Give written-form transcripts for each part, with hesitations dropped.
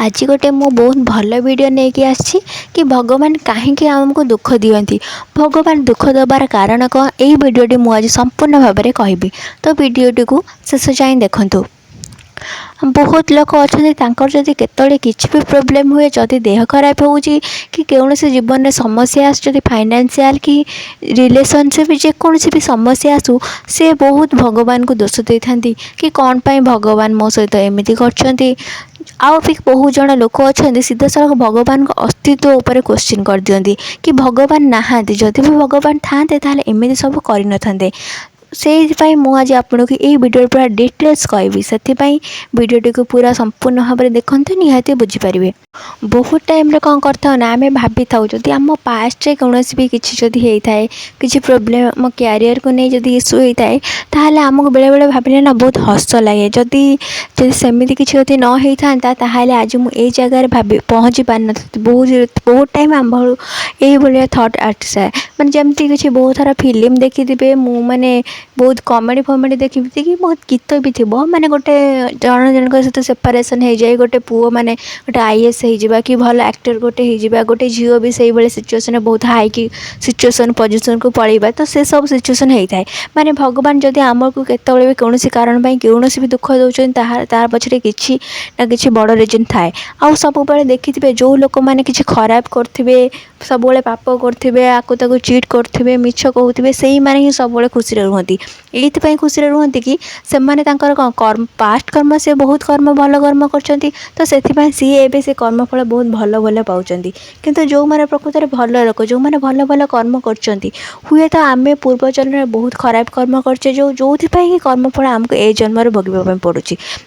आज गोटे मु बहुत भल वीडियो नहीं आसी कि भगवान कहीं आमको दुख दियंती भगवान दुख दबार कारण कौन यही वीडियोटी मुझे संपूर्ण भाव में कहबी। तो वीडियोटी को शेष जाए देखूँ। बहुत लोक अच्छा जदि केतले किसी भी प्रोब्लेम हुए जदि देह खराब हो कि कौन से जीवन में समस्या आसुँच फाइनेंशियल कि रिलेशनशिप जेकोसी भी समस्या आसू से बहुत भगवान को दोष दे था कि कौन पाई भगवान मो सहित एमती कर आउ भी बहुत जन लोक अच्छा सीधा सड़क भगवान को अस्तित्व उपर क्वेश्चन कर दियंती कि भगवान नहांती जदि भी भगवान था एमती सब कर न से मुझे आपको ये वीडियो पूरा डिटेल्स कहबी से वीडियोटी को पूरा संपूर्ण भाव में देखते निहाती बुझीपारे। बहुत टाइम कौन करता ना आम भाभी था जदि आम पास्ट रे कौन भी किसी जदि होता है किसी प्रोब्लेम आम कैरियर को नहीं जदि इश्यू होता है ताहले आमको बेले बेले भाविले ना बहुत हस लगे जदि सेमती किसी जदि न होता ताहले आज मुझे जगार भाभी पहुँची पार न बहुत टाइम आम ये थट आसाए मैंने जमती किसी बहुत सारा फिल्म देखी मु माने बहुत कॉमेडी फमेडी देखी कि बहुत गीत भी थी माने गोटे जन जन सहित सेपरेसन हो जाए गोटे पुओ माने गोटे आईएएस हो कि भल एक्टर गोटे हो गोटे झील भी से भाई सिचुएसन बहुत हाई कि सिचुएसन पोजिशन को पलैबा तो से सब सिचुएसन होता है माने भगवान जदि आमको केतबे भी कौन कारण कौन भी दुख दौरान तार पछरे किसी ना कि बड़ रिजन थाए आउ सब देखिथे जो लोक मैंने किसी खराब करेंगे सब पाप करेंगे आको ताको चिट करेंगे मिछ कहते से ही सब खुशी रुहति ये खुशी रुहति कि से कर्म पास्ट कर्म से बहुत कर्म भल कर्म कर तो से सी एवं से कर्मफल बहुत भल भल पाँच किंतु जो मैंने प्रकृत में भल लोक जो मैंने भल भल कर्म कर हुए तो आम पूर्वजन्म में बहुत खराब कर्म करचे जो कि कर्मफल आमको ए जन्म भोगवाई पड़ू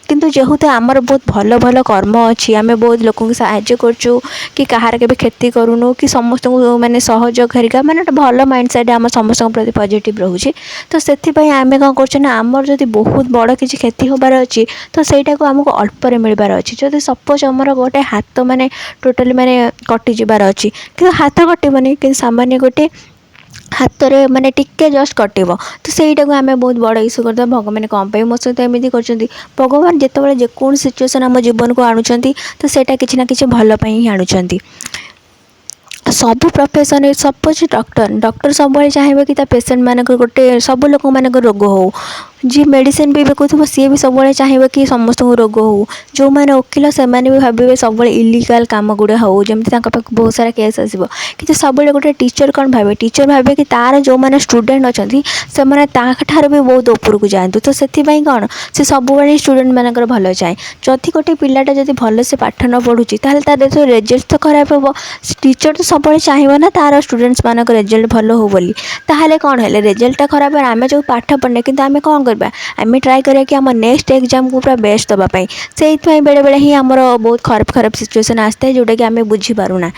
किंतु जेहेतु आमर बहुत भल भल कर्म अच्छी आम बहुत लोक साहाय्य करचु कि कहार के क्षति करूनु कि समस्त माने सहयोग हरिका माने भल माइंड सेट आम समस्त प्रति पॉजिटिव रोचे तो से आम कौन कर आमर जब बहुत बड़ किसी क्षति होबार अच्छी तो सहीटा को आमको अल्परे मिलबार अच्छी जब सपोज आमर गोटे हाथ माने टोटाली माने कटि जबार अच्छी कि हाथ कटबनी कि सामान्य गोटे हाथ में माने टिके जस्ट कटो तो सहीटा को आम बहुत बड़ इश्यू करदे भगवान कौन पे मो सहित एमती कर भगवान जिते जेकोन सिचुएसन आम जीवन को आणुचंती तो सेटा किसी ना किसी भल ही आणुचंती सब प्रोफेशन सपोज डॉक्टर सब चाहिए कि पेसेंट मानक गोटे सब लोक मानक रोग हो जी मेडिसिन भी बिकुव सी भी सब चाहिए कि समस्त रोग हो जो मैंने वकिल से भी भावे सब इलिगाल काम गुड़ा हो जमी बहुत सारा केस आसो कि सब गोटे टीचर कौन भावे टीचर भावे कि तार जो मैंने स्टूडेंट अच्छा से मैंने भी बहुत ऊपर को जातु तो से कौन से सब स्टूडेंट मानक भल चाहे जदि गोटे पिलाटा जब भल से पाठ न पढ़ुची तार रिजल्ट तो खराब हम टीचर तो सब चाहिए ना तार स्टूडेंट्स मानक रिजल्ट भल हो बोली ताहले कौन है रिजल्ट खराब आम जो पाठ पढ़ने कि आम कौन आम ट्राए करिया कि आम नेक्स्ट एग्जाम को पूरा बेस्ट दवाई से बेले बेले ही आमर बहुत खराब खराब सिचुएसन आसता है जोटा कि आम बुझीपारूना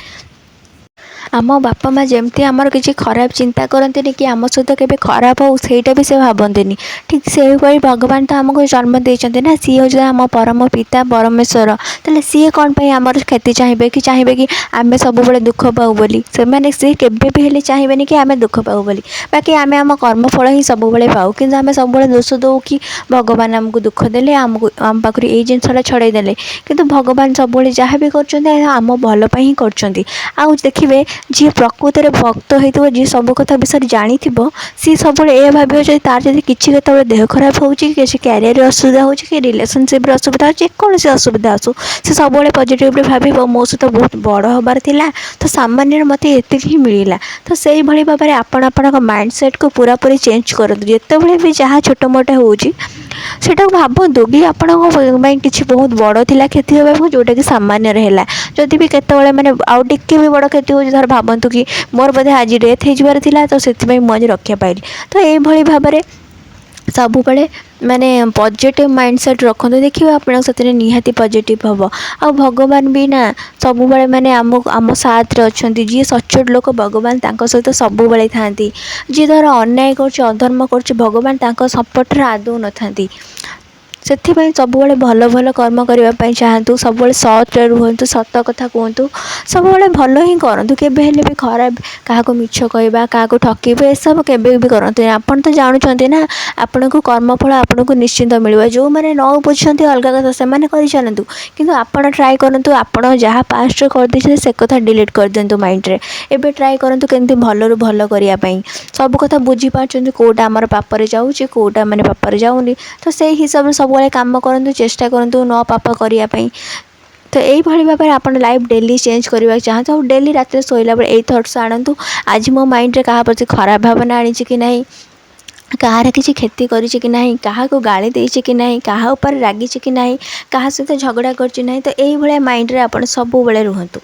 आम बापा माँ जमती आमर किसी खराब चिंता करते कि आम सहित के खराब हो सहीटा भी से भावती ठीक से भगवान तो आमको जन्म देते ना सी हूँ आम परम पिता परमेश्वर तेल सी कौन पे आमर क्षति चाहिए कि आम सब दुख पाऊ बोली से सी केवे भी हेले चाहिए कि आम दुख पाऊ बोली बाकी आम आम कर्मफल ही सब पाऊ कि आम सब दोष दो कि भगवान आमको दुख देले आमको आम पाखु ये जिनसा छड़े देले कि भगवान सब जहाँ भी करम भल ही कर देखिए जी प्रकृत में भक्त हो जी सब कथा विषय जानी सी सब ये भाव तार जब किसी के देह खराब हो किसी कैरियर असुविधा हो कि रिलेशनशिप असुविधा जेकोसी असुविधा आसू से सब पॉजिटिव भाव मो सहित बहुत बड़ हबार थिला तो सामान्य मत ये ही मिलला तो से भाव में आपण माइंड सेट को पूरा पूरी चेंज करूँ जिते भी जहाँ छोट मोटे होटा भावतु कि आपण किसी बहुत बड़ थिला क्षति होगा जोटा कि सामान्य है जदि भी केतबेले माने आउ टिके भी बड़ क्षति हो धर भावतु कि मोर बोधे आज डेथ हो तो से मुझे रक्षा पाइली तो ये भाव में सब माने पॉजिटिव माइंडसेट रखते देखिए आप निहाती पॉजिटिव हम आ भगवान भी ना सब माने आम साथ अच्छा जी सचोट लोक भगवान सहित सब था जी धर अन्याय कर अधर्म कर भगवान सपोर्ट आदौ न था ସେଥିପାଇଁ ସବୁବେଳେ ଭଲ ଭଲ କର୍ମ କରିବା ପାଇଁ ଚାହାନ୍ତୁ, ସବୁବେଳେ ସତ୍ରେ ରୁହନ୍ତୁ, ସତ କଥା କୁହନ୍ତୁ, ସବୁବେଳେ ଭଲ ହିଁ କରନ୍ତୁ। କେବେ ହେଲେ ବି ଖରାପ କାହାକୁ ମିଛ କହିବା, କାହାକୁ ଠକିବା ଏସବୁ କେବେ ବି କରନ୍ତୁନି। ଆପଣ ତ ଜାଣୁଛନ୍ତି ନା ଆପଣଙ୍କୁ କର୍ମଫଳ ଆପଣଙ୍କୁ ନିଶ୍ଚିନ୍ତ ମିଳିବ। ଯେଉଁମାନେ ନ ବୁଝନ୍ତି ଅଲଗା କଥା, ସେମାନେ କରିଚାଲନ୍ତୁ, କିନ୍ତୁ ଆପଣ ଟ୍ରାଏ କରନ୍ତୁ ଆପଣ ଯାହା ପାଷ୍ଟରେ କରିଦେଇଛନ୍ତି ସେ କଥା ଡିଲିଟ୍ କରିଦିଅନ୍ତୁ ମାଇଣ୍ଡରେ। ଏବେ ଟ୍ରାଏ କରନ୍ତୁ କେମିତି ଭଲରୁ ଭଲ କରିବା ପାଇଁ। ସବୁ କଥା ବୁଝିପାରୁଛନ୍ତି କେଉଁଟା ଆମର ପାପରେ ଯାଉଛି, କେଉଁଟା ମାନେ ପାପରେ ଯାଉନି, ତ ସେଇ ହିସାବରେ ସବୁବେଳେ କାମ କରନ୍ତୁ, ଚେଷ୍ଟା କରନ୍ତୁ ନ ପାପ କରିବା ପାଇଁ। ତ ଏଇଭଳି ଭାବରେ ଆପଣ ଲାଇଫ୍ ଡେଲି ଚେଞ୍ଜ କରିବାକୁ ଚାହାନ୍ତୁ, ଆଉ ଡେଲି ରାତିରେ ଶୋଇଲା ବେଳେ ଏଇ ଥଟ୍ସ ଆଣନ୍ତୁ, ଆଜି ମୋ ମାଇଣ୍ଡରେ କାହା ପ୍ରତି ଖରାପ ଭାବନା ଆଣିଛି କି ନାହିଁ, କାହାର କିଛି କ୍ଷତି କରିଛି କି ନାହିଁ, କାହାକୁ ଗାଳି ଦେଇଛି କି ନାହିଁ, କାହା ଉପରେ ରାଗିଛି କି ନାହିଁ, କାହା ସହିତ ଝଗଡ଼ା କରିଛି ନାହିଁ। ତ ଏଇଭଳିଆ ମାଇଣ୍ଡରେ ଆପଣ ସବୁବେଳେ ରୁହନ୍ତୁ।